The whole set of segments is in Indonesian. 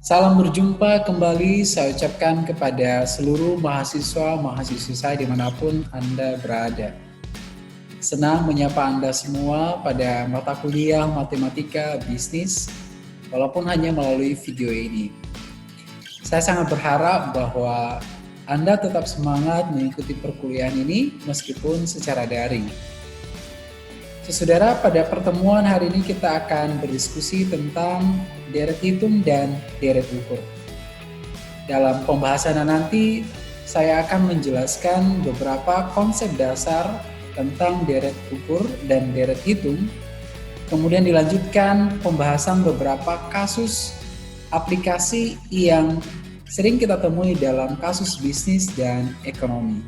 Salam berjumpa kembali saya ucapkan kepada seluruh mahasiswa-mahasiswi saya dimanapun Anda berada. Senang menyapa Anda semua pada mata kuliah Matematika Bisnis, walaupun hanya melalui video ini. Saya sangat berharap bahwa Anda tetap semangat mengikuti perkuliahan ini meskipun secara daring. Saudara, pada pertemuan hari ini kita akan berdiskusi tentang deret hitung dan deret ukur. Dalam pembahasan nanti, saya akan menjelaskan beberapa konsep dasar tentang deret ukur dan deret hitung. Kemudian dilanjutkan pembahasan beberapa kasus aplikasi yang sering kita temui dalam kasus bisnis dan ekonomi.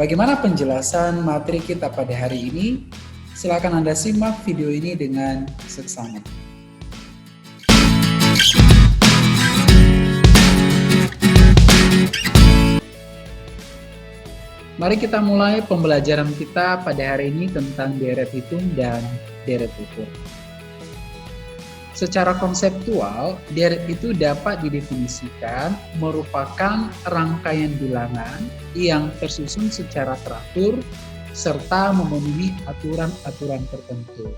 Bagaimana penjelasan materi kita pada hari ini? Silakan Anda simak video ini dengan seksama. Mari kita mulai pembelajaran kita pada hari ini tentang deret hitung dan deret ukur. Secara konseptual, deret itu dapat didefinisikan merupakan rangkaian bilangan yang tersusun secara teratur serta memenuhi aturan-aturan tertentu.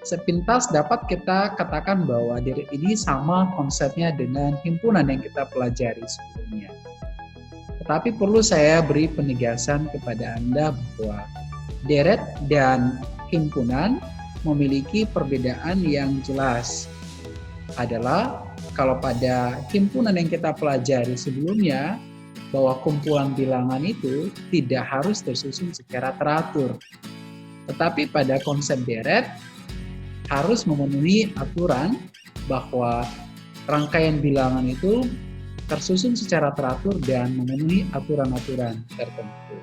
Sepintas dapat kita katakan bahwa deret ini sama konsepnya dengan himpunan yang kita pelajari sebelumnya. Tetapi perlu saya beri penegasan kepada Anda bahwa deret dan himpunan memiliki perbedaan yang jelas. Adalah kalau pada himpunan yang kita pelajari sebelumnya, bahwa kumpulan bilangan itu tidak harus tersusun secara teratur. Tetapi pada konsep deret harus memenuhi aturan bahwa rangkaian bilangan itu tersusun secara teratur dan memenuhi aturan-aturan tertentu.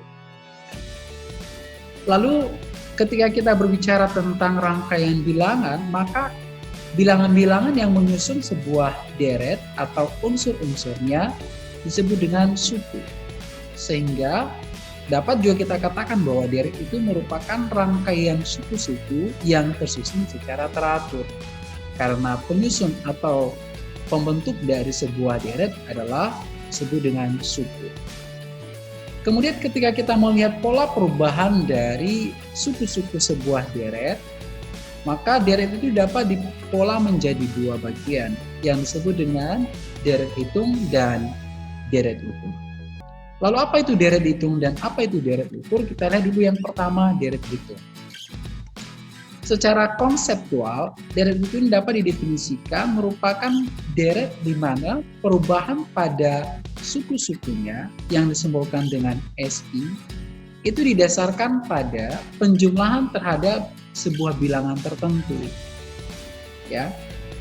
Lalu ketika kita berbicara tentang rangkaian bilangan, maka bilangan-bilangan yang menyusun sebuah deret atau unsur-unsurnya disebut dengan suku. Sehingga dapat juga kita katakan bahwa deret itu merupakan rangkaian suku-suku yang tersusun secara teratur. Karena penyusun atau pembentuk dari sebuah deret adalah disebut dengan suku. Kemudian ketika kita melihat pola perubahan dari suku-suku sebuah deret, maka deret itu dapat dipola menjadi dua bagian yang disebut dengan deret hitung dan deret ukur. Lalu apa itu deret hitung dan apa itu deret ukur? Kita lihat dulu yang pertama, deret hitung. Secara konseptual, deret hitung dapat didefinisikan merupakan deret di mana perubahan pada suku-sukunya yang disimbolkan dengan SI itu didasarkan pada penjumlahan terhadap sebuah bilangan tertentu. Ya.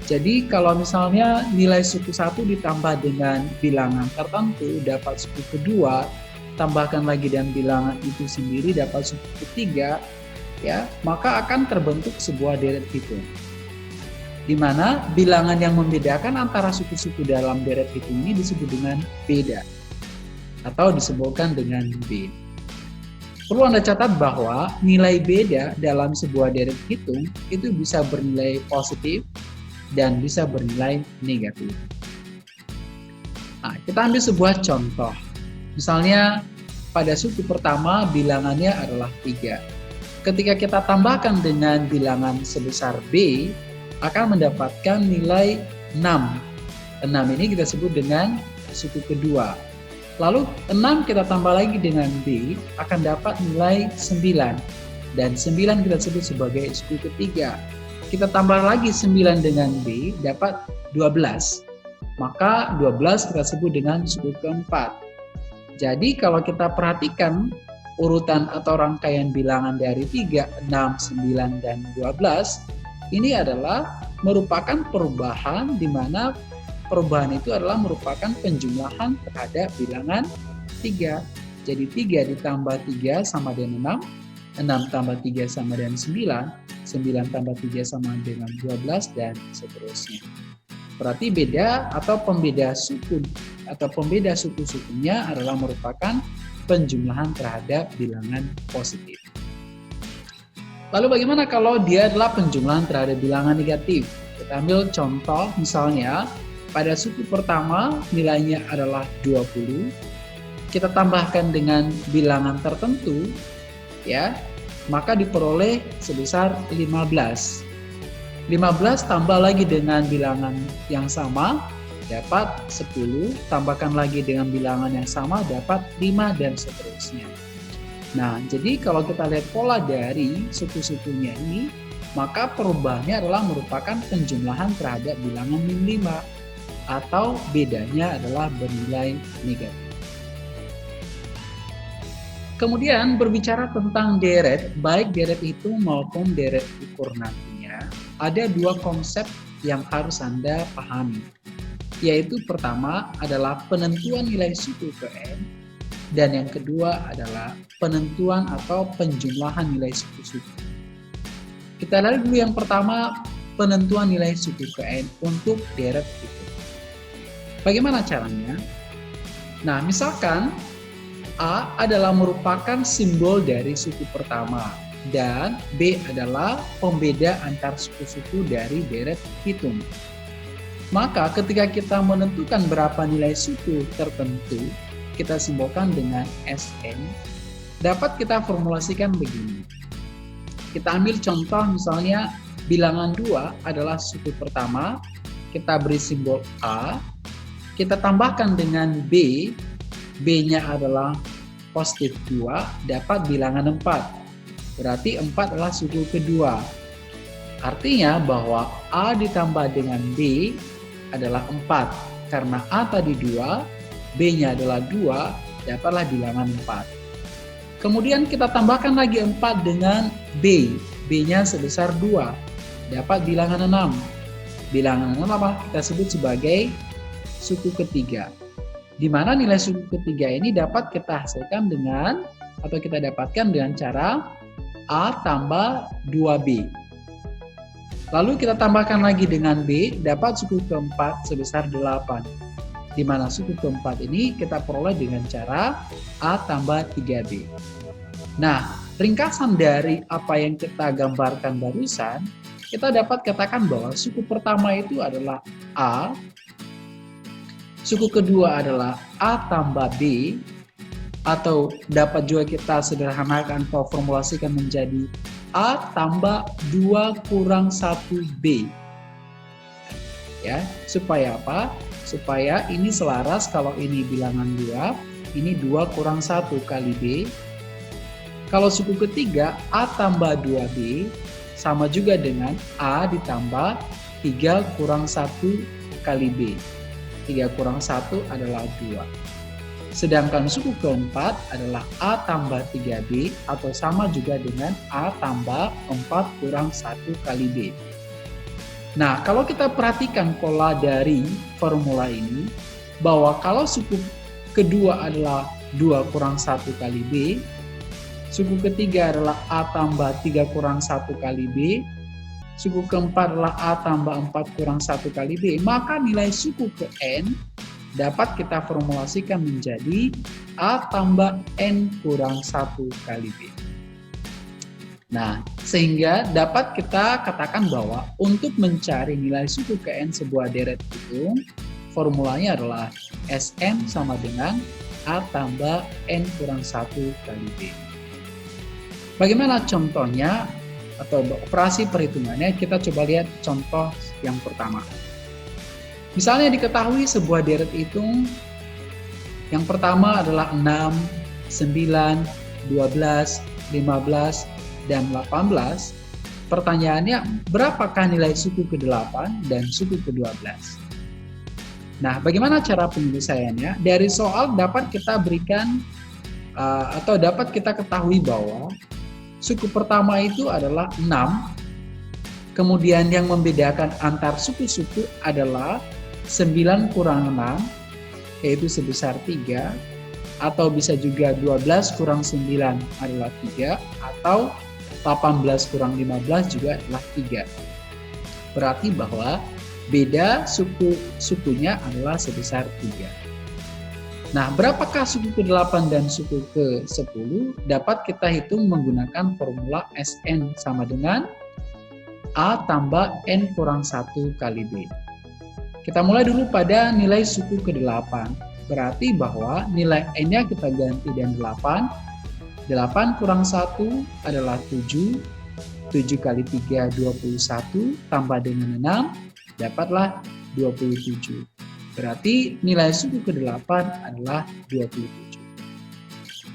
Jadi kalau misalnya nilai suku 1 ditambah dengan bilangan tertentu dapat suku kedua, tambahkan lagi dan bilangan itu sendiri dapat suku ketiga, ya, maka akan terbentuk sebuah deret hitung. Di mana bilangan yang membedakan antara suku-suku dalam deret hitung ini disebut dengan beda atau disebutkan dengan B. Perlu Anda catat bahwa nilai beda dalam sebuah deret hitung itu bisa bernilai positif dan bisa bernilai negatif. Nah, kita ambil sebuah contoh. Misalnya pada suku pertama bilangannya adalah 3. Ketika kita tambahkan dengan bilangan sebesar B, akan mendapatkan nilai 6. 6 ini kita sebut dengan suku kedua. Lalu 6 kita tambah lagi dengan B, akan dapat nilai 9. Dan 9 kita sebut sebagai suku ketiga. Kita tambah lagi 9 dengan B, dapat 12. Maka 12 kita sebut dengan suku keempat. Jadi kalau kita perhatikan urutan atau rangkaian bilangan dari 3, 6, 9, dan 12, ini adalah merupakan perubahan di mana perubahan itu adalah merupakan penjumlahan terhadap bilangan 3. Jadi 3 ditambah 3 sama dengan 6, 6 tambah 3 sama dengan 9, 9 tambah 3 sama dengan 12, dan seterusnya. Berarti beda atau pembeda suku atau pembeda suku-sukunya adalah merupakan penjumlahan terhadap bilangan positif. Lalu bagaimana kalau dia adalah penjumlahan terhadap bilangan negatif? Kita ambil contoh misalnya pada suku pertama nilainya adalah 20, kita tambahkan dengan bilangan tertentu, ya, maka diperoleh sebesar 15. 15 tambah lagi dengan bilangan yang sama, dapat 10, tambahkan lagi dengan bilangan yang sama, dapat 5, dan seterusnya. Nah, jadi kalau kita lihat pola dari suku-sukunya ini, maka perubahannya adalah merupakan penjumlahan terhadap bilangan min 5, atau bedanya adalah bernilai negatif. Kemudian berbicara tentang deret, baik deret hitung maupun deret ukur nantinya, ada dua konsep yang harus Anda pahami. Yaitu pertama adalah penentuan nilai suku ke N, dan yang kedua adalah penentuan atau penjumlahan nilai suku-suku. Kita lihat dulu yang pertama, penentuan nilai suku ke N untuk deret hitung. Bagaimana caranya? Nah, misalkan A adalah merupakan simbol dari suku pertama dan B adalah pembeda antar suku-suku dari deret hitung. Maka ketika kita menentukan berapa nilai suku tertentu, kita simbolkan dengan Sn, dapat kita formulasikan begini. Kita ambil contoh misalnya bilangan 2 adalah suku pertama, kita beri simbol A, kita tambahkan dengan B, B-nya adalah positif 2, dapat bilangan 4. Berarti 4 adalah suku kedua. Artinya bahwa A ditambah dengan B adalah 4. Karena A tadi 2, B-nya adalah 2, dapatlah bilangan 4. Kemudian kita tambahkan lagi 4 dengan B. B-nya sebesar 2, dapat bilangan 6. Bilangan 6 apa? Kita sebut sebagai suku ketiga. Di mana nilai suku ketiga ini dapat kita hasilkan dengan atau kita dapatkan dengan cara A tambah 2B. Lalu kita tambahkan lagi dengan B, dapat suku keempat sebesar 8. Di mana suku keempat ini kita peroleh dengan cara A tambah 3B. Nah, ringkasan dari apa yang kita gambarkan barusan, kita dapat katakan bahwa suku pertama itu adalah A, suku kedua adalah A tambah B, atau dapat juga kita sederhanakan atau formulasikan menjadi A tambah 2 kurang 1B. Ya, supaya apa? Supaya ini selaras, kalau ini bilangan 2, ini 2 kurang 1 kali B. Kalau suku ketiga A tambah 2B sama juga dengan A ditambah 3 kurang 1 kali B. 3 kurang 1 adalah 2. Sedangkan suku keempat adalah A tambah 3B atau sama juga dengan A tambah 4 kurang 1 kali B. Nah, kalau kita perhatikan pola dari formula ini, bahwa kalau suku kedua adalah 2 kurang 1 kali B, suku ketiga adalah A tambah 3 kurang 1 kali B, suku keempat adalah A tambah 4 kurang 1 kali B, maka nilai suku ke N dapat kita formulasikan menjadi A tambah N kurang 1 kali B. Nah, sehingga dapat kita katakan bahwa untuk mencari nilai suku ke N sebuah deret hitung, formulanya adalah Sn sama dengan A tambah N kurang 1 kali B. Bagaimana contohnya atau operasi perhitungannya? Kita coba lihat contoh yang pertama. Misalnya diketahui sebuah deret hitung yang pertama adalah 6, 9, 12, 15, dan 18. Pertanyaannya, berapakah nilai suku ke-8 dan suku ke-12? Nah, bagaimana cara penyelesaiannya? Dari soal dapat kita berikan atau dapat kita ketahui bahwa suku pertama itu adalah 6. Kemudian yang membedakan antar suku-suku adalah 9 kurang 6, yaitu sebesar 3, atau bisa juga 12 kurang 9 adalah 3, atau 18 kurang 15 juga adalah 3. Berarti bahwa beda sukunya adalah sebesar 3. Nah, berapakah suku ke-8 dan suku ke-10? Dapat kita hitung menggunakan formula Sn sama dengan A tambah N kurang 1 kali B. Kita mulai dulu pada nilai suku ke-8. Berarti bahwa nilai N-nya kita ganti dengan 8. 8 kurang 1 adalah 7. 7 kali 3, 21. Tambah dengan 6, dapatlah 27. Berarti nilai suku ke-8 adalah 27.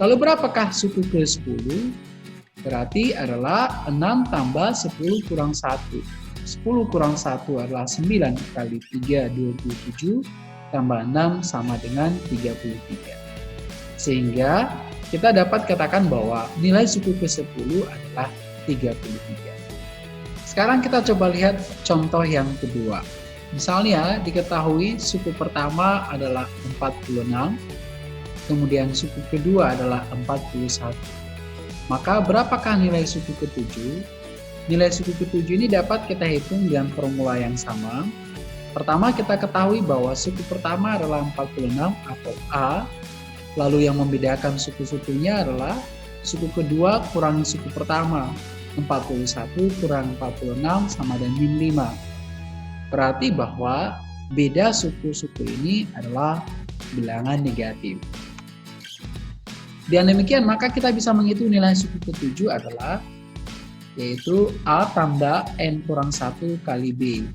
Lalu berapakah suku ke-10? Berarti adalah 6 tambah 10 kurang 1. 10 kurang 1 adalah 9 kali 3, 27, tambah 6 sama dengan 33. Sehingga kita dapat katakan bahwa nilai suku ke-10 adalah 33. Sekarang kita coba lihat contoh yang kedua. Misalnya diketahui suku pertama adalah 46, kemudian suku kedua adalah 41. Maka berapakah nilai suku ke-7? Nilai suku ke-7 ini dapat kita hitung dengan formula yang sama. Pertama kita ketahui bahwa suku pertama adalah 46 atau A. Lalu yang membedakan suku-sukunya adalah suku kedua kurang suku pertama. 41 kurang 46 sama dengan min 5. Berarti bahwa beda suku-suku ini adalah bilangan negatif. Dan demikian maka kita bisa menghitung nilai suku ke-7 adalah yaitu A tambah N kurang 1 kali B.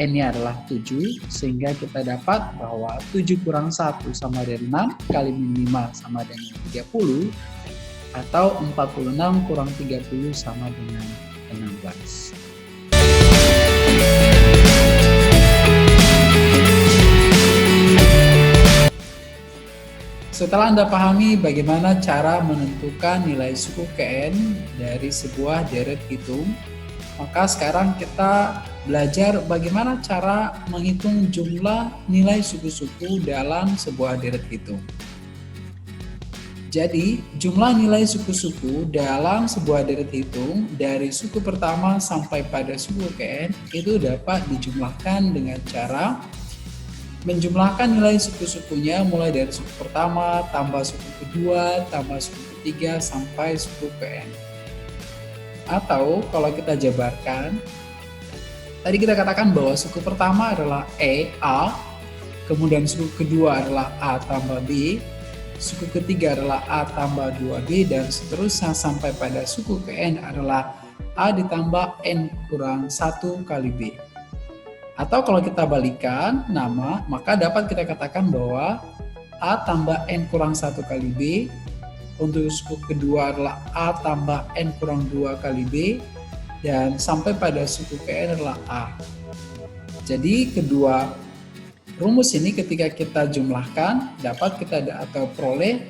N-nya adalah 7, sehingga kita dapat bahwa 7 kurang 1 sama dengan 6, kali min 5 sama dengan 30, atau 46 kurang 30 sama dengan 16. Setelah Anda pahami bagaimana cara menentukan nilai suku N dari sebuah deret hitung, maka sekarang kita belajar bagaimana cara menghitung jumlah nilai suku-suku dalam sebuah deret hitung. Jadi, jumlah nilai suku-suku dalam sebuah deret hitung dari suku pertama sampai pada suku N itu dapat dijumlahkan dengan cara menjumlahkan nilai suku-sukunya mulai dari suku pertama, tambah suku kedua, tambah suku ketiga, sampai suku ke N. Atau kalau kita jabarkan, tadi kita katakan bahwa suku pertama adalah A, kemudian suku kedua adalah A tambah B, suku ketiga adalah A tambah 2B, dan seterusnya sampai pada suku ke N adalah A ditambah N kurang 1 kali B. Atau kalau kita balikan nama, maka dapat kita katakan bahwa A tambah N kurang 1 kali B, untuk suku kedua adalah A tambah N kurang 2 kali B, dan sampai pada suku ke N adalah A. Jadi kedua rumus ini ketika kita jumlahkan, dapat kita atau peroleh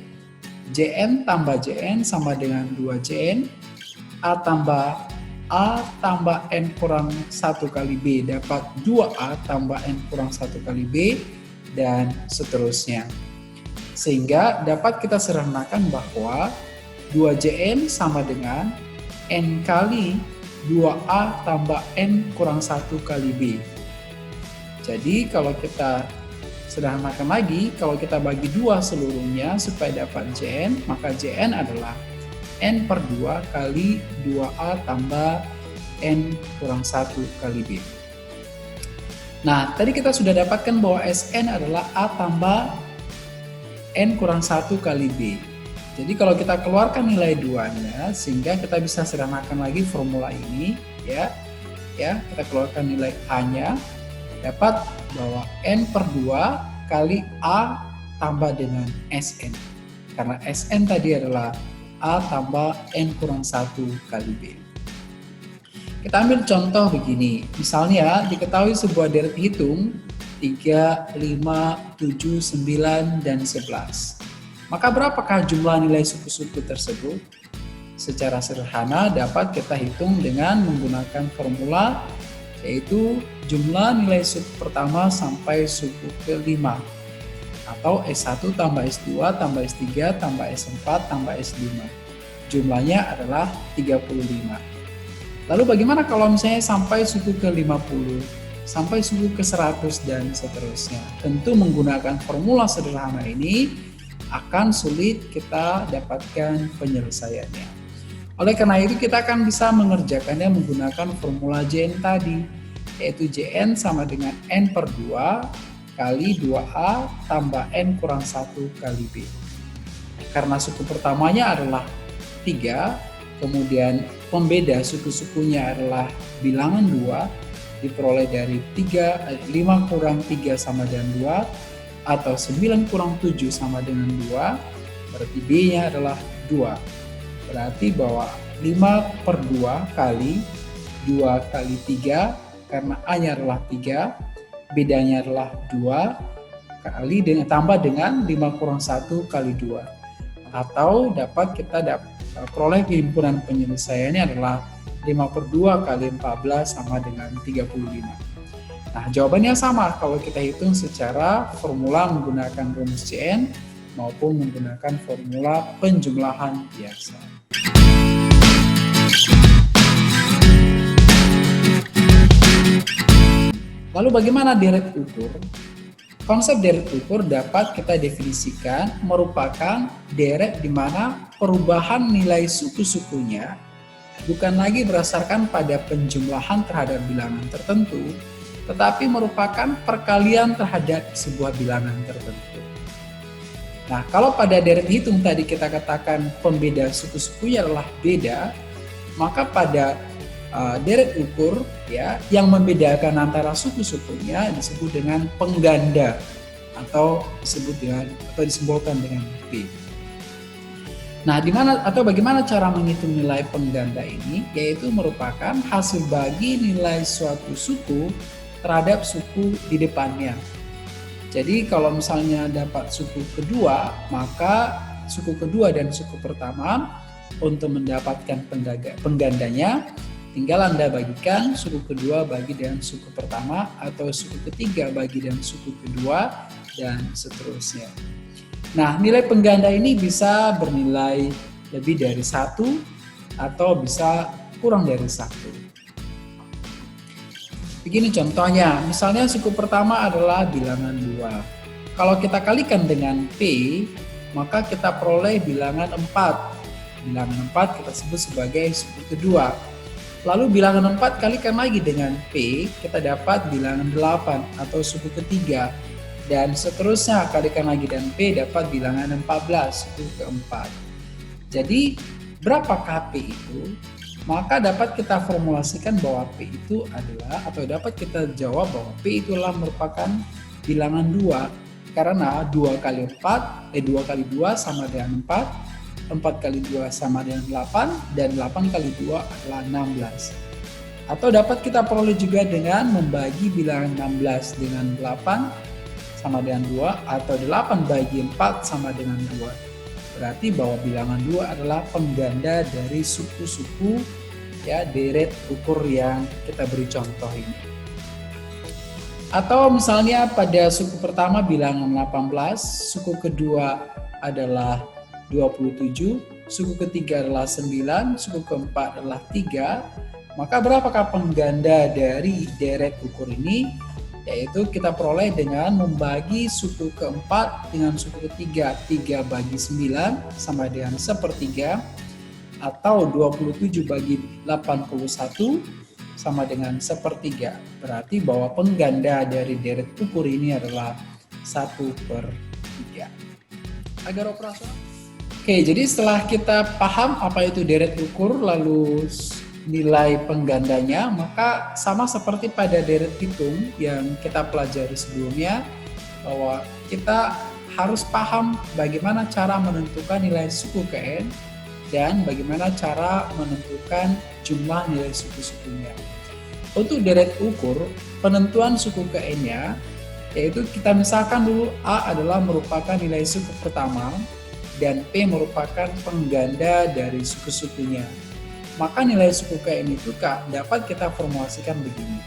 Jn tambah Jn sama dengan 2Jn, A tambah N kurang 1 kali B dapat 2A tambah N kurang 1 kali B, dan seterusnya. Sehingga dapat kita sederhanakan bahwa 2Jn sama dengan N kali 2A tambah N kurang 1 kali B. Jadi kalau kita sederhanakan lagi, kalau kita bagi 2 seluruhnya supaya dapat Jn, maka Jn adalah N per 2 kali 2A tambah N kurang 1 kali B. Nah, tadi kita sudah dapatkan bahwa Sn adalah A tambah N kurang 1 kali B. Jadi kalau kita keluarkan nilai 2-nya, sehingga kita bisa sederhanakan lagi formula ini, ya kita keluarkan nilai A-nya, dapat bahwa N per 2 kali A tambah dengan Sn. Karena Sn tadi adalah A tambah N kurang 1 kali B. Kita ambil contoh begini. Misalnya diketahui sebuah deret hitung 3, 5, 7, 9, dan 11. Maka berapakah jumlah nilai suku-suku tersebut? Secara sederhana dapat kita hitung dengan menggunakan formula, yaitu jumlah nilai suku pertama sampai suku ke-5. Atau S1 tambah S2 tambah S3 tambah S4 tambah S5. Jumlahnya adalah 35. Lalu bagaimana kalau misalnya sampai suku ke-50, sampai suku ke-100, dan seterusnya? Tentu menggunakan formula sederhana ini akan sulit kita dapatkan penyelesaiannya. Oleh karena itu kita akan bisa mengerjakannya menggunakan formula Jn tadi, yaitu Jn sama dengan N per 2 kali 2A tambah N kurang 1 kali B. Karena suku pertamanya adalah 3, kemudian pembeda suku-sukunya adalah bilangan 2, diperoleh dari 5 kurang 3 sama dengan 2, atau 9 kurang 7 sama dengan 2, berarti B-nya adalah 2. Berarti bahwa 5 per 2 kali 2 kali 3, karena A-nya adalah 3, bedanya adalah 2, kali dengan tambah dengan 5 kurang 1 kali 2. Atau dapat kita peroleh himpunan penyelesaiannya adalah 5 per 2 kali 14 sama dengan 35. Nah, jawabannya sama kalau kita hitung secara formula menggunakan rumus Cn maupun menggunakan formula penjumlahan biasa. Lalu bagaimana deret ukur? Konsep deret ukur dapat kita definisikan merupakan deret di mana perubahan nilai suku-sukunya bukan lagi berdasarkan pada penjumlahan terhadap bilangan tertentu, tetapi merupakan perkalian terhadap sebuah bilangan tertentu. Nah, kalau pada deret hitung tadi kita katakan pembeda suku-sukunya adalah beda, maka pada deret ukur ya yang membedakan antara suku-sukunya disebut dengan pengganda atau disimbolkan dengan B. Nah, bagaimana cara menghitung nilai pengganda ini? Yaitu merupakan hasil bagi nilai suatu suku terhadap suku di depannya. Jadi kalau misalnya dapat suku kedua, maka suku kedua dan suku pertama untuk mendapatkan penggandanya tinggal Anda bagikan suku kedua bagi dengan suku pertama, atau suku ketiga bagi dengan suku kedua, dan seterusnya. Nah, nilai pengganda ini bisa bernilai lebih dari 1 atau bisa kurang dari 1. Begini contohnya, misalnya suku pertama adalah bilangan 2. Kalau kita kalikan dengan P, maka kita peroleh bilangan 4. Bilangan 4 kita sebut sebagai suku kedua. Lalu bilangan 4 kalikan lagi dengan P, kita dapat bilangan 8 atau suku ketiga. Dan seterusnya kalikan lagi dengan P, dapat bilangan 14, suku keempat. Jadi berapakah P itu? Maka dapat kita formulasikan bahwa P itu adalah, atau dapat kita jawab bahwa P itulah merupakan bilangan 2. Karena 2 kali 2 sama dengan 4. 4 kali 2 sama dengan 8, dan 8 kali 2 adalah 16. Atau dapat kita peroleh juga dengan membagi bilangan 16 dengan 8 sama dengan 2, atau 8 bagi 4 sama dengan 2. Berarti bahwa bilangan 2 adalah pengganda dari suku-suku ya deret ukur yang kita beri contoh ini. Atau misalnya pada suku pertama bilangan 18, suku kedua adalah 27, suku ketiga adalah 9, suku keempat adalah 3, maka berapakah pengganda dari deret ukur ini? Yaitu kita peroleh dengan membagi suku keempat dengan suku ketiga, 3 bagi 9 sama dengan 1/3, atau 27 bagi 81 sama dengan 1/3. Berarti bahwa pengganda dari deret ukur ini adalah 1/3. Agar operasional. Oke, jadi setelah kita paham apa itu deret ukur lalu nilai penggandanya, maka sama seperti pada deret hitung yang kita pelajari sebelumnya, bahwa kita harus paham bagaimana cara menentukan nilai suku ke N dan bagaimana cara menentukan jumlah nilai suku-sukunya. Untuk deret ukur, penentuan suku ke N-nya, yaitu kita misalkan dulu A adalah merupakan nilai suku pertama, dan P merupakan pengganda dari suku-sukunya. Maka nilai suku ke N itu dapat kita formulasikan begini.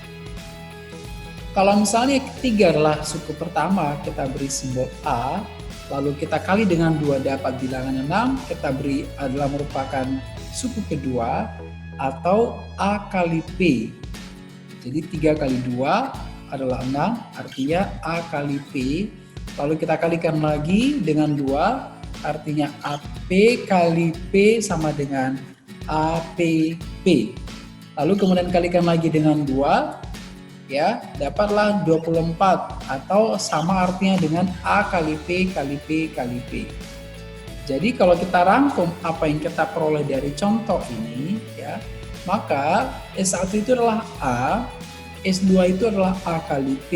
Kalau misalnya ketiga adalah suku pertama, kita beri simbol A, lalu kita kali dengan 2 dapat bilangan 6, kita beri adalah merupakan suku kedua, atau A kali P. Jadi 3 kali 2 adalah 6, artinya A kali P. Lalu kita kalikan lagi dengan 2, artinya AP kali P sama dengan APP. Lalu kemudian kalikan lagi dengan 2, ya, dapatlah 24 atau sama artinya dengan A kali P kali P kali P. Jadi kalau kita rangkum apa yang kita peroleh dari contoh ini, ya, maka S1 itu adalah A, S2 itu adalah A kali P,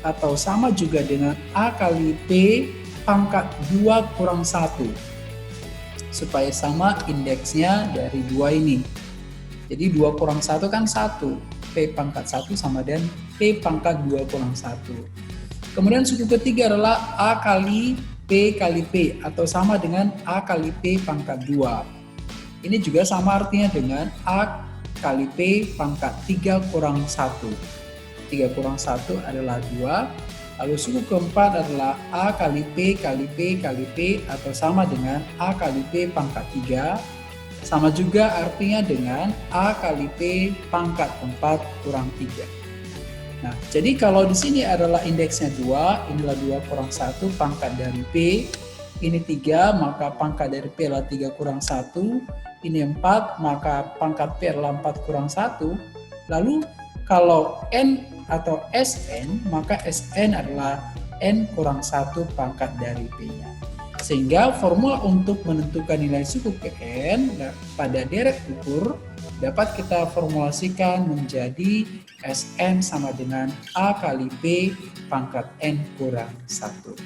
atau sama juga dengan A kali P pangkat 2 kurang 1. Supaya sama indeksnya dari 2 ini. Jadi 2 kurang 1 kan 1. P pangkat 1 sama dengan P pangkat 2 kurang 1. Kemudian suku ketiga adalah A kali P kali P atau sama dengan A kali P pangkat 2. Ini juga sama artinya dengan A kali P pangkat 3 kurang 1. 3 kurang 1 adalah 2. Lalu suku keempat adalah A kali P kali P kali P atau sama dengan A kali P pangkat 3. Sama juga artinya dengan A kali P pangkat 4 kurang 3. Nah, jadi kalau di sini adalah indeksnya 2, inilah 2 kurang 1 pangkat dari P, ini 3, maka pangkat dari P adalah 3 kurang 1, ini 4, maka pangkat P adalah 4 kurang 1. Lalu kalau N atau Sn, maka Sn adalah N kurang 1 pangkat dari P-nya. Sehingga formula untuk menentukan nilai suku Pn pada deret ukur dapat kita formulasikan menjadi Sn sama dengan A kali P pangkat N kurang 1.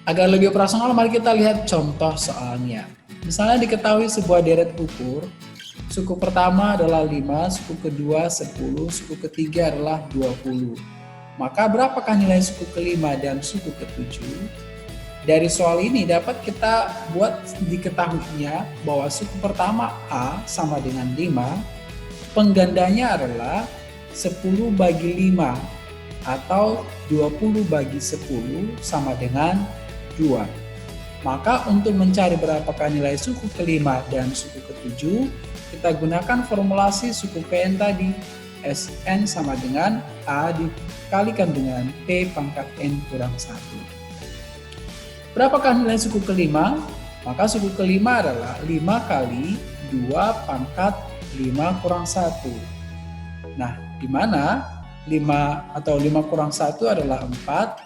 Agar lebih operasional, mari kita lihat contoh soalnya. Misalnya diketahui sebuah deret ukur, suku pertama adalah 5, suku kedua 10, suku ketiga adalah 20. Maka berapakah nilai suku kelima dan suku ketujuh? Dari soal ini dapat kita buat diketahuinya bahwa suku pertama A sama dengan 5, penggandanya adalah 10 bagi 5 atau 20 bagi 10 sama dengan 2. Maka untuk mencari berapakah nilai suku kelima dan suku ketujuh, kita gunakan formulasi suku Pn tadi. Sn sama dengan A dikalikan dengan P pangkat N kurang 1. Berapakah nilai suku kelima? Maka suku kelima adalah 5 kali 2 pangkat 5 kurang 1. Nah, di mana 5 atau 5 kurang 1 adalah 4,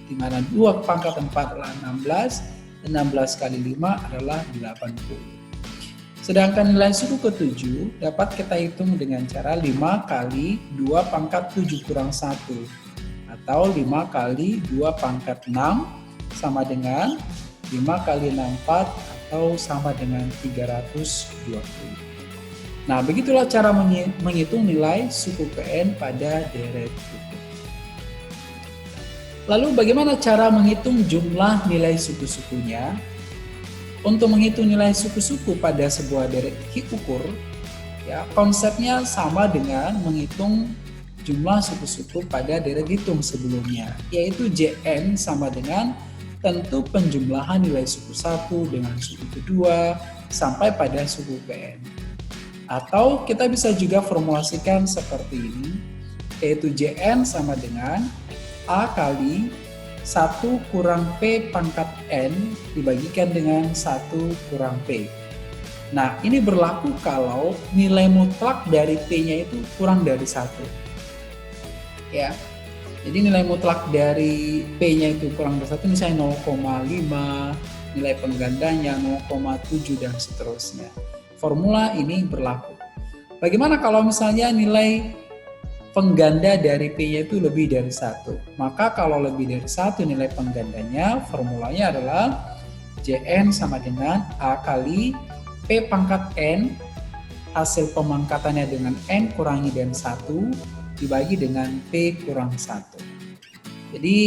di mana 2 pangkat 4 adalah 16, 16 kali 5 adalah 80. Sedangkan nilai suku ketujuh dapat kita hitung dengan cara 5 kali 2 pangkat 7 kurang 1, atau 5 kali 2 pangkat 6 sama dengan 5 kali 64 atau sama dengan 320. Nah, begitulah cara menghitung nilai suku Pn pada deret ukur. Lalu bagaimana cara menghitung jumlah nilai suku-sukunya? Untuk menghitung nilai suku-suku pada sebuah deret ukur, ya, konsepnya sama dengan menghitung jumlah suku-suku pada deret hitung sebelumnya, yaitu Jn sama dengan tentu penjumlahan nilai suku 1 dengan suku kedua sampai pada suku Pn. Atau kita bisa juga formulasikan seperti ini, yaitu Jn sama dengan A kali 1 kurang P pangkat N dibagikan dengan 1 kurang P. Nah, ini berlaku kalau nilai mutlak dari P-nya itu kurang dari 1. Ya. Jadi nilai mutlak dari P-nya itu kurang dari 1, misalnya 0,5, nilai penggandanya 0,7 dan seterusnya. Formula ini berlaku. Bagaimana kalau misalnya nilai pengganda dari P-nya itu lebih dari 1? Maka kalau lebih dari 1 nilai penggandanya, formulanya adalah Jn sama dengan A kali P pangkat N, hasil pemangkatannya dengan N kurangi dengan 1, dibagi dengan P kurang 1. Jadi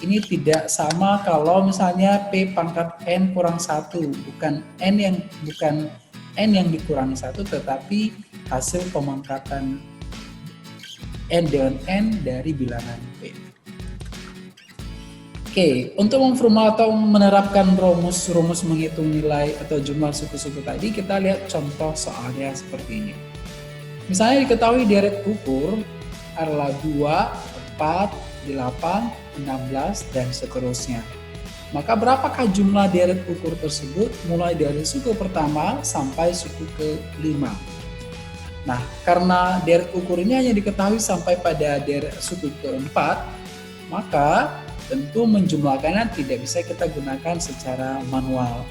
ini tidak sama kalau misalnya P pangkat N kurang 1, bukan N yang dikurangi 1, tetapi hasil pemangkatan N dengan N dari bilangan P. Oke, untuk memformulasikan atau menerapkan rumus menghitung nilai atau jumlah suku-suku tadi, kita lihat contoh soalnya seperti ini. Misalnya diketahui deret ukur adalah 2, 4, 8, 16, dan seterusnya. Maka berapakah jumlah deret ukur tersebut mulai dari suku pertama sampai suku ke-5? Nah, karena deret ukur ini hanya diketahui sampai pada deret suku keempat, maka tentu menjumlahkannya tidak bisa kita gunakan secara manual.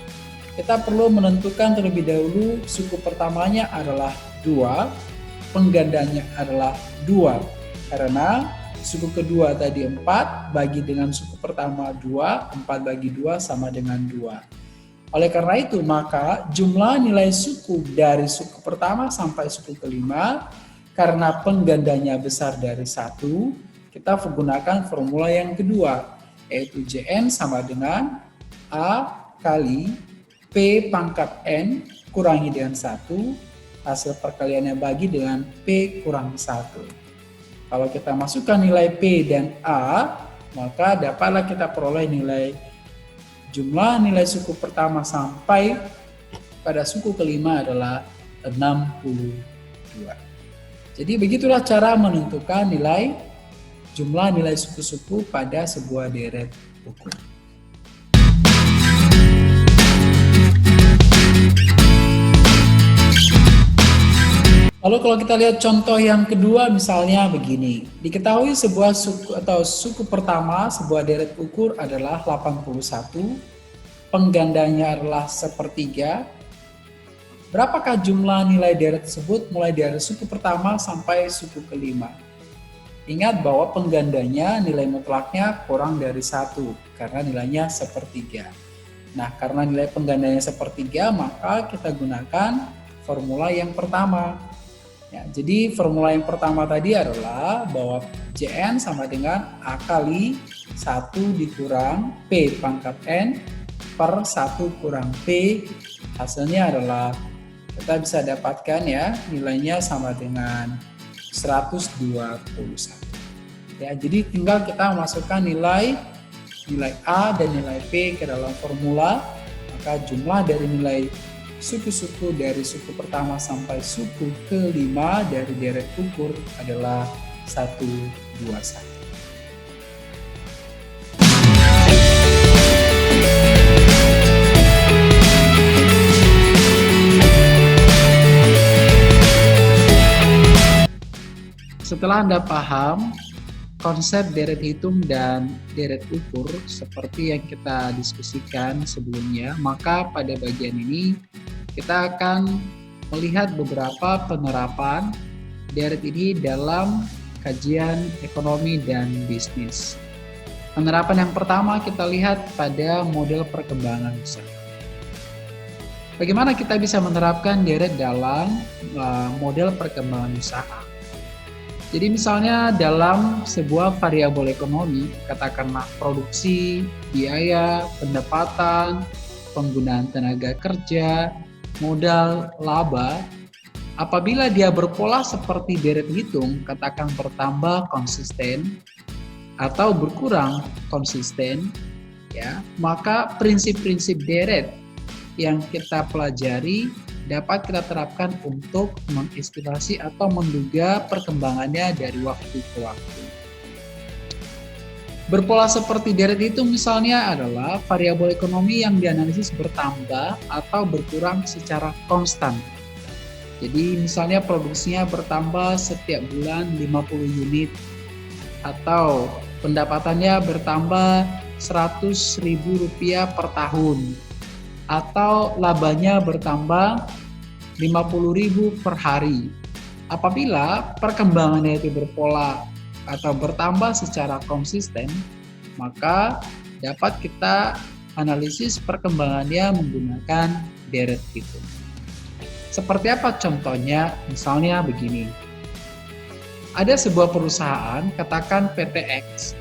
Kita perlu menentukan terlebih dahulu suku pertamanya adalah 2, penggandanya adalah 2. Karena suku kedua tadi 4, bagi dengan suku pertama 2, 4 bagi 2 sama dengan 2. Oleh karena itu, maka jumlah nilai suku dari suku pertama sampai suku kelima, karena penggandanya besar dari 1, kita menggunakan formula yang kedua, yaitu Jn sama dengan A kali P pangkat N kurangi dengan 1, hasil perkaliannya bagi dengan P kurang 1. Kalau kita masukkan nilai P dan A, maka dapatlah kita peroleh nilai jumlah nilai suku pertama sampai pada suku kelima adalah 62. Jadi begitulah cara menentukan jumlah nilai suku-suku pada sebuah deret ukur. Lalu kalau kita lihat contoh yang kedua, misalnya begini. Diketahui sebuah suku atau suku pertama sebuah deret ukur adalah 81, penggandanya adalah 1/3. Berapakah jumlah nilai deret tersebut mulai dari suku pertama sampai suku kelima? Ingat bahwa penggandanya nilai mutlaknya kurang dari 1 karena nilainya 1/3. Nah, karena nilai penggandanya 1/3, maka kita gunakan formula yang pertama. Ya, jadi formula yang pertama tadi adalah bahwa Jn sama dengan A kali 1 dikurang P pangkat N per 1 kurang P. Hasilnya adalah kita bisa dapatkan ya nilainya sama dengan 121. Ya, jadi tinggal kita masukkan nilai A dan nilai P ke dalam formula, maka jumlah dari nilai suku-suku dari suku pertama sampai suku kelima dari deret ukur adalah 121. Setelah Anda paham konsep deret hitung dan deret ukur seperti yang kita diskusikan sebelumnya, maka pada bagian ini kita akan melihat beberapa penerapan deret ini dalam kajian ekonomi dan bisnis. Penerapan yang pertama kita lihat pada model perkembangan usaha. Bagaimana kita bisa menerapkan deret dalam model perkembangan usaha? Jadi misalnya dalam sebuah variabel ekonomi, katakanlah produksi, biaya, pendapatan, penggunaan tenaga kerja, modal, laba, apabila dia berpola seperti deret hitung, katakan bertambah konsisten atau berkurang konsisten, ya, maka prinsip-prinsip deret yang kita pelajari dapat kita terapkan untuk mengestimasi atau menduga perkembangannya dari waktu ke waktu. Berpola seperti deret itu misalnya adalah variabel ekonomi yang dianalisis bertambah atau berkurang secara konstan. Jadi misalnya produksinya bertambah setiap bulan 50 unit atau pendapatannya bertambah Rp100.000 per tahun atau labanya bertambah 50.000 per hari. Apabila perkembangannya itu berpola atau bertambah secara konsisten, maka dapat kita analisis perkembangannya menggunakan deret hitung. Seperti apa contohnya? Misalnya begini. Ada sebuah perusahaan, katakan PT X,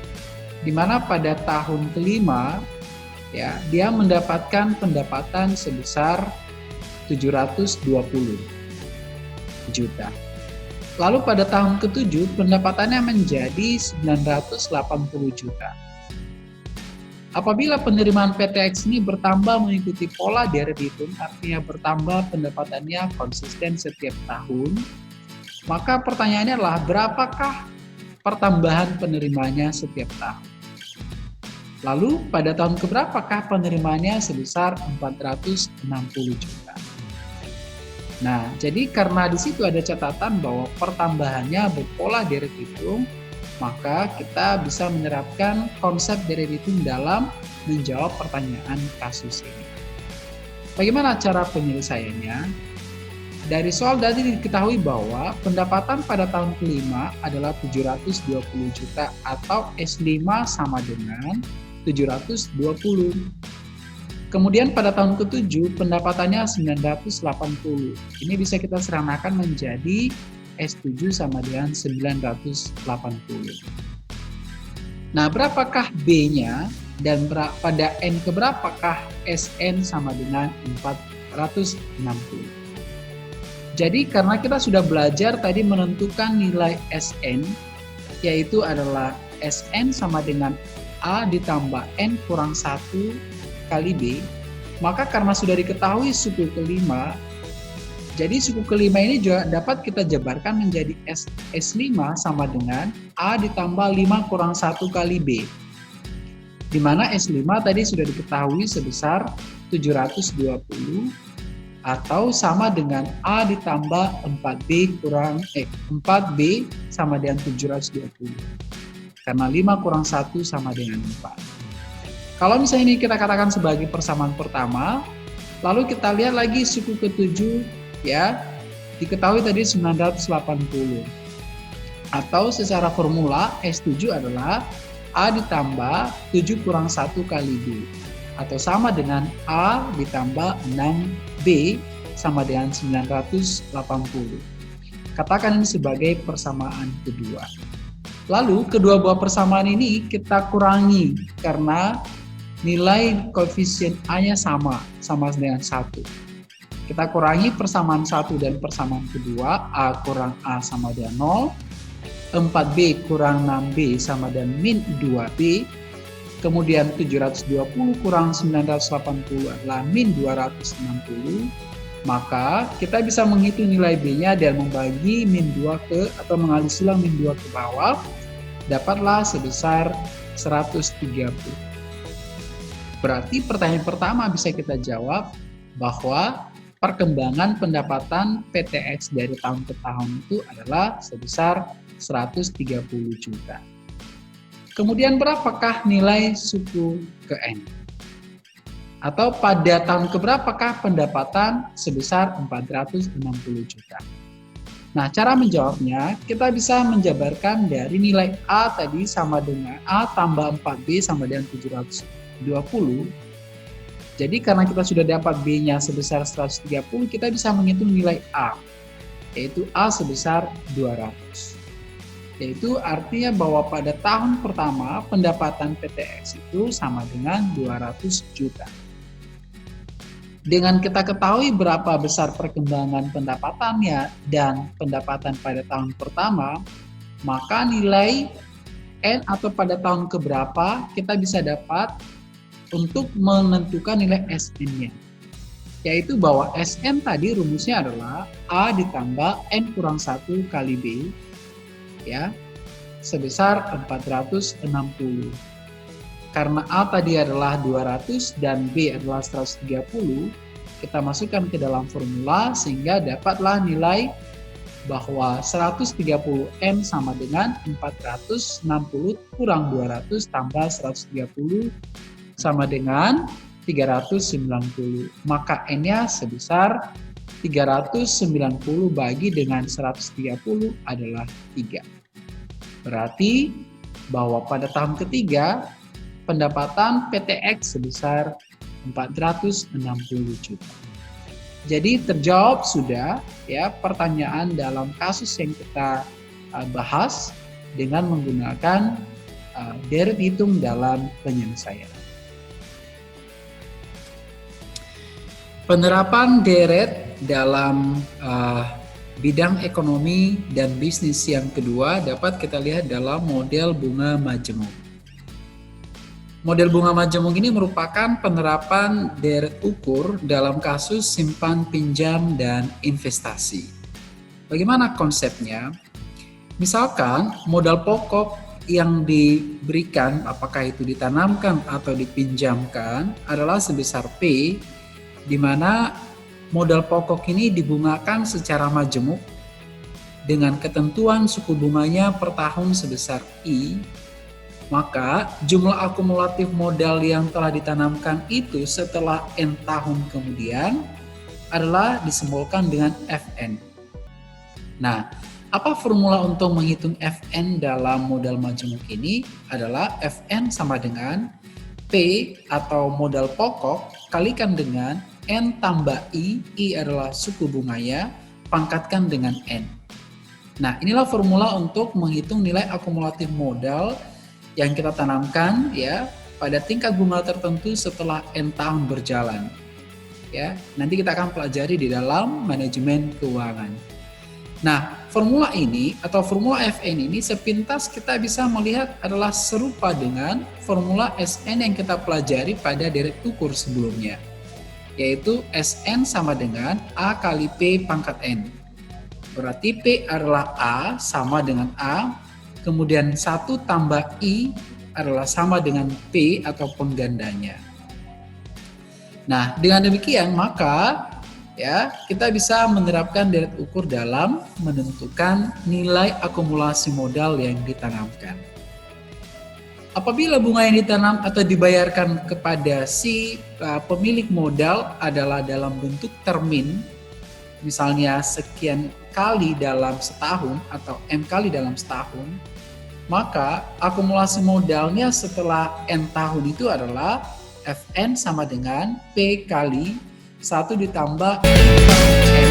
di mana pada tahun kelima ya, dia mendapatkan pendapatan sebesar 720 juta. Lalu pada tahun ke-7 pendapatannya menjadi 980 juta. Apabila penerimaan PT X ini bertambah mengikuti pola deret hitung, artinya bertambah pendapatannya konsisten setiap tahun, maka pertanyaannya adalah berapakah pertambahan penerimanya setiap tahun? Lalu pada tahun keberapakah penerimaannya sebesar 460 juta? Nah, jadi karena di situ ada catatan bahwa pertambahannya berpola deret hitung, maka kita bisa menerapkan konsep deret hitung dalam menjawab pertanyaan kasus ini. Bagaimana cara penyelesaiannya? Dari soal tadi diketahui bahwa pendapatan pada tahun kelima adalah 720 juta atau S5 sama dengan 720. Kemudian pada tahun ke-7 pendapatannya 980. Ini bisa kita sederhanakan menjadi S7 sama dengan 980. Nah, berapakah B-nya dan pada N keberapakah SN sama dengan 460. Jadi karena kita sudah belajar tadi menentukan nilai SN, yaitu adalah SN sama dengan A ditambah N kurang 1 kali B, maka karena sudah diketahui suku kelima, jadi suku kelima ini juga dapat kita jabarkan menjadi S5 sama dengan A ditambah 5 kurang 1 kali B. Di mana S5 tadi sudah diketahui sebesar 720 atau sama dengan A ditambah 4B sama dengan 720. Karena 5 kurang 1 sama dengan 4. Kalau misalnya ini kita katakan sebagai persamaan pertama, lalu kita lihat lagi suku ke-7 ya, diketahui tadi 980. Atau secara formula S7 adalah A ditambah 7 kurang 1 kali B. Atau sama dengan A ditambah 6B sama dengan 980. Katakan ini sebagai persamaan kedua. Lalu kedua buah persamaan ini kita kurangi karena nilai koefisien A-nya sama dengan 1. Kita kurangi persamaan 1 dan persamaan kedua, A kurang A sama dengan 0, 4B kurang 6B sama dengan min 2B, kemudian 720 kurang 980 adalah min 260, maka kita bisa menghitung nilai B-nya dan membagi min 2 atau mengalih silang min 2 ke bawah, dapatlah sebesar 130. Berarti pertanyaan pertama bisa kita jawab bahwa perkembangan pendapatan PTX dari tahun ke tahun itu adalah sebesar 130 juta. Kemudian berapakah nilai suku ke N? Atau pada tahun keberapakah pendapatan sebesar 460 juta? Nah, cara menjawabnya kita bisa menjabarkan dari nilai A tadi sama dengan A tambah 4B sama dengan 720. Jadi karena kita sudah dapat B-nya sebesar 130, kita bisa menghitung nilai A, yaitu A sebesar 200. Yaitu artinya bahwa pada tahun pertama pendapatan PTX itu sama dengan 200 juta. Dengan kita ketahui berapa besar perkembangan pendapatannya dan pendapatan pada tahun pertama, maka nilai N atau pada tahun keberapa kita bisa dapat untuk menentukan nilai SN-nya. Yaitu bahwa SN tadi rumusnya adalah A ditambah N kurang 1 kali B, ya, sebesar 460. Karena A tadi adalah 200 dan B adalah 130, kita masukkan ke dalam formula sehingga dapatlah nilai bahwa 130M sama dengan 460 kurang 200 tambah 130 sama dengan 390. Maka N-nya sebesar 390 bagi dengan 130 adalah 3. Berarti bahwa pada tahun ketiga pendapatan PTX sebesar 460 juta. Jadi terjawab sudah ya pertanyaan dalam kasus yang kita bahas dengan menggunakan deret hitung dalam penyelesaian. Penerapan deret dalam bidang ekonomi dan bisnis yang kedua dapat kita lihat dalam model bunga majemuk. Model bunga majemuk ini merupakan penerapan deret ukur dalam kasus simpan pinjam dan investasi. Bagaimana konsepnya? Misalkan modal pokok yang diberikan, apakah itu ditanamkan atau dipinjamkan, adalah sebesar P, di mana modal pokok ini dibungakan secara majemuk dengan ketentuan suku bunganya per tahun sebesar I, maka jumlah akumulatif modal yang telah ditanamkan itu setelah N tahun kemudian adalah disimbolkan dengan Fn. Nah, apa formula untuk menghitung Fn dalam modal majemuk ini adalah Fn sama dengan P atau modal pokok kalikan dengan N tambah I adalah suku bunganya, pangkatkan dengan N. Nah, inilah formula untuk menghitung nilai akumulatif modal yang kita tanamkan ya pada tingkat bunga tertentu setelah N tahun berjalan. Ya, nanti kita akan pelajari di dalam manajemen keuangan. Nah, formula ini atau formula Fn ini sepintas kita bisa melihat adalah serupa dengan formula Sn yang kita pelajari pada deret ukur sebelumnya, yaitu Sn sama dengan A kali P pangkat N. Berarti P adalah A sama dengan A, kemudian 1 tambah I adalah sama dengan P ataupun gandanya. Nah, dengan demikian maka ya kita bisa menerapkan deret ukur dalam menentukan nilai akumulasi modal yang ditanamkan. Apabila bunga yang ditanam atau dibayarkan kepada si pemilik modal adalah dalam bentuk termin, misalnya sekian kali dalam setahun atau M kali dalam setahun, maka akumulasi modalnya setelah N tahun itu adalah Fn sama dengan P kali 1 ditambah I N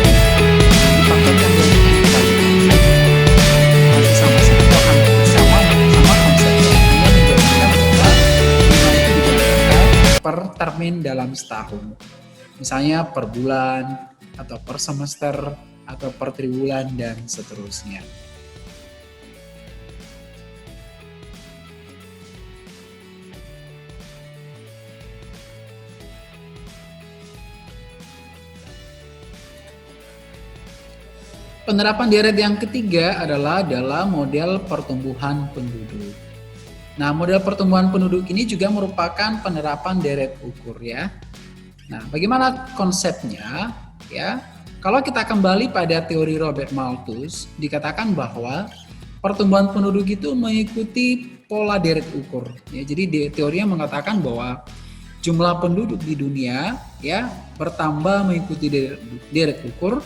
dipangkatkan dengan N kali. Nanti sama konsepnya menjadikan bahwa bunga itu dibayarkan per termin dalam setahun. Misalnya per bulan, atau per semester, atau per triwulan, dan seterusnya. Penerapan deret yang ketiga adalah dalam model pertumbuhan penduduk. Nah, model pertumbuhan penduduk ini juga merupakan penerapan deret ukur ya. Nah, bagaimana konsepnya? Ya, kalau kita kembali pada teori Robert Malthus, dikatakan bahwa pertumbuhan penduduk itu mengikuti pola deret ukur. Ya, jadi teorinya mengatakan bahwa jumlah penduduk di dunia ya bertambah mengikuti deret ukur,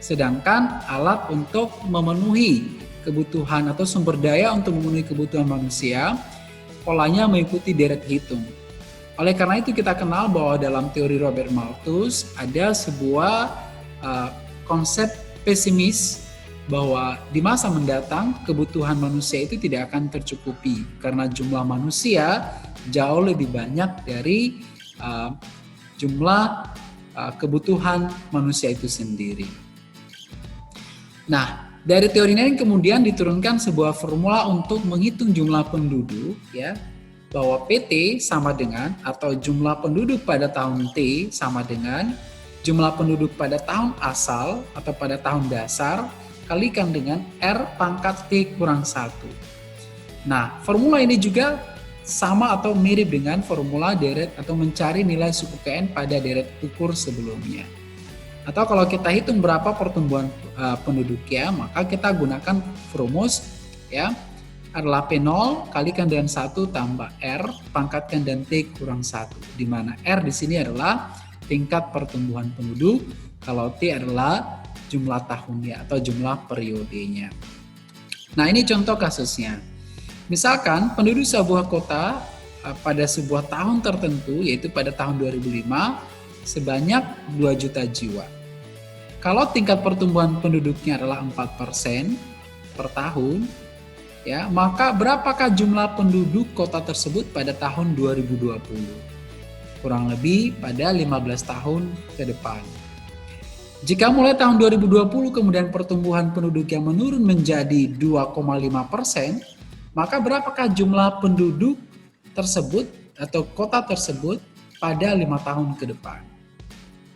sedangkan alat untuk memenuhi kebutuhan atau sumber daya untuk memenuhi kebutuhan manusia polanya mengikuti deret hitung. Oleh karena itu kita kenal bahwa dalam teori Robert Malthus ada sebuah konsep pesimis bahwa di masa mendatang kebutuhan manusia itu tidak akan tercukupi karena jumlah manusia jauh lebih banyak dari jumlah kebutuhan manusia itu sendiri. Nah, dari teori ini kemudian diturunkan sebuah formula untuk menghitung jumlah penduduk ya, bahwa PT sama dengan atau jumlah penduduk pada tahun T sama dengan jumlah penduduk pada tahun asal atau pada tahun dasar kalikan dengan R pangkat T kurang 1. Nah, formula ini juga sama atau mirip dengan formula deret atau mencari nilai suku KN pada deret ukur sebelumnya. Atau kalau kita hitung berapa pertumbuhan penduduknya, maka kita gunakan rumus ya adalah P0 kalikan dengan 1 tambah R pangkatkan dan T kurang 1, di mana R di sini adalah tingkat pertumbuhan penduduk, kalau T adalah jumlah tahunnya atau jumlah periodenya. Nah, ini contoh kasusnya. Misalkan penduduk sebuah kota pada sebuah tahun tertentu, yaitu pada tahun 2005 sebanyak 2 juta jiwa. Kalau tingkat pertumbuhan penduduknya adalah 4% per tahun, ya, maka berapakah jumlah penduduk kota tersebut pada tahun 2020? Kurang lebih pada 15 tahun ke depan. Jika mulai tahun 2020 kemudian pertumbuhan penduduk yang menurun menjadi 2,5%, maka berapakah jumlah penduduk tersebut atau kota tersebut pada 5 tahun ke depan?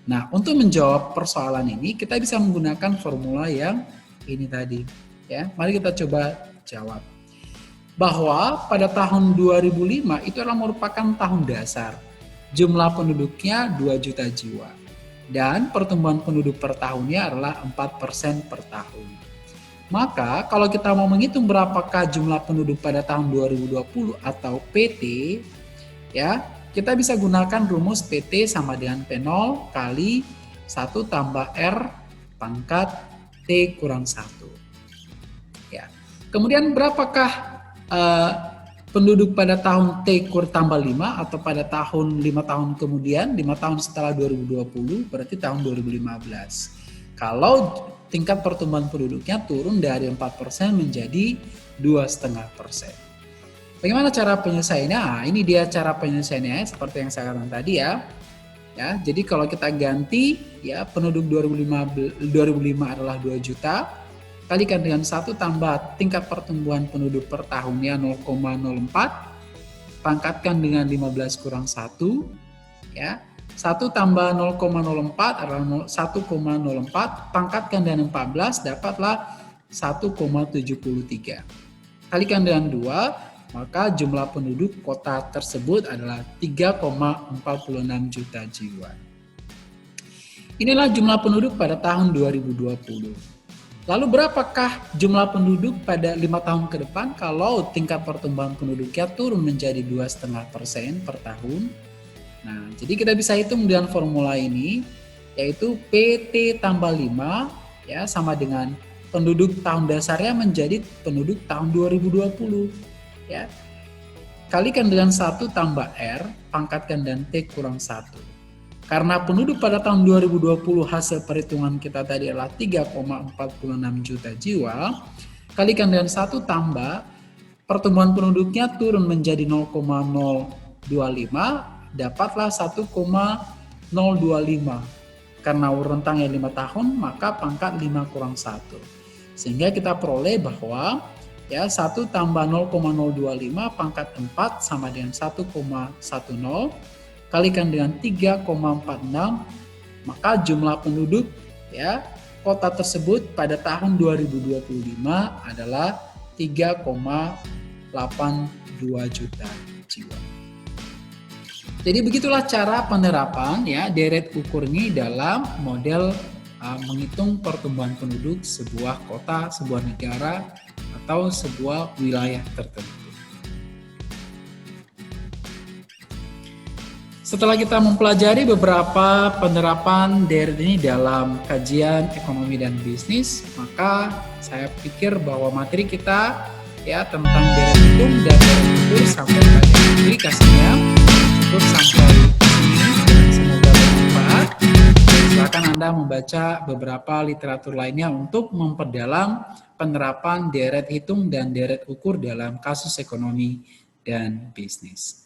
Nah, untuk menjawab persoalan ini kita bisa menggunakan formula yang ini tadi. Ya, mari kita coba jawab. Bahwa pada tahun 2005 itu adalah merupakan tahun dasar. Jumlah penduduknya 2 juta jiwa. dan pertumbuhan penduduk per tahunnya adalah 4% per tahun. Maka kalau kita mau menghitung berapakah jumlah penduduk pada tahun 2020 atau PT, ya, kita bisa gunakan rumus PT sama dengan P0 kali 1 tambah R pangkat T kurang 1. Ya. Kemudian berapakah penduduk pada tahun T tambah 5 atau pada tahun 5 tahun kemudian, 5 tahun setelah 2020 berarti tahun 2015. Kalau tingkat pertumbuhan penduduknya turun dari 4% menjadi 2,5%. Bagaimana cara penyelesaiannya? Nah, ini dia cara penyelesaiannya seperti yang saya katakan tadi ya. Ya, jadi kalau kita ganti ya penduduk 2005 adalah 2 juta, kalikan dengan 1 tambah tingkat pertumbuhan penduduk per tahunnya 0,04, pangkatkan dengan 15 kurang 1, ya. 1 tambah 0,04 adalah 1,04, pangkatkan dengan 14, dapatlah 1,73. Kalikan dengan 2, maka jumlah penduduk kota tersebut adalah 3,46 juta jiwa. Inilah jumlah penduduk pada tahun 2020. Lalu berapakah jumlah penduduk pada 5 tahun ke depan kalau tingkat pertumbuhan penduduknya turun menjadi 2,5% per tahun? Nah, jadi kita bisa hitung dengan formula ini, yaitu PT tambah 5 ya sama dengan penduduk tahun dasarnya menjadi penduduk tahun 2020. Ya, kalikan dengan 1 tambah R, pangkatkan dan T kurang 1. Karena penduduk pada tahun 2020 hasil perhitungan kita tadi adalah 3,46 juta jiwa, kalikan dengan 1 tambah, pertumbuhan penduduknya turun menjadi 0,025, dapatlah 1,025. Karena rentangnya 5 tahun, maka pangkat 5 kurang 1. Sehingga kita peroleh bahwa ya 1 tambah 0,025 pangkat 4 sama dengan 1,10, kalikan dengan 3,46, maka jumlah penduduk ya kota tersebut pada tahun 2025 adalah 3,82 juta jiwa. Jadi begitulah cara penerapan ya deret ukur ini dalam model menghitung pertumbuhan penduduk sebuah kota, sebuah negara, atau sebuah wilayah tertentu. Setelah kita mempelajari beberapa penerapan deret ini dalam kajian ekonomi dan bisnis, maka saya pikir bahwa materi kita ya tentang deret hitung dan deret ukur sampai pada aplikasinya cukup sampai sini. Semoga bermanfaat. Silakan Anda membaca beberapa literatur lainnya untuk memperdalam penerapan deret hitung dan deret ukur dalam kasus ekonomi dan bisnis.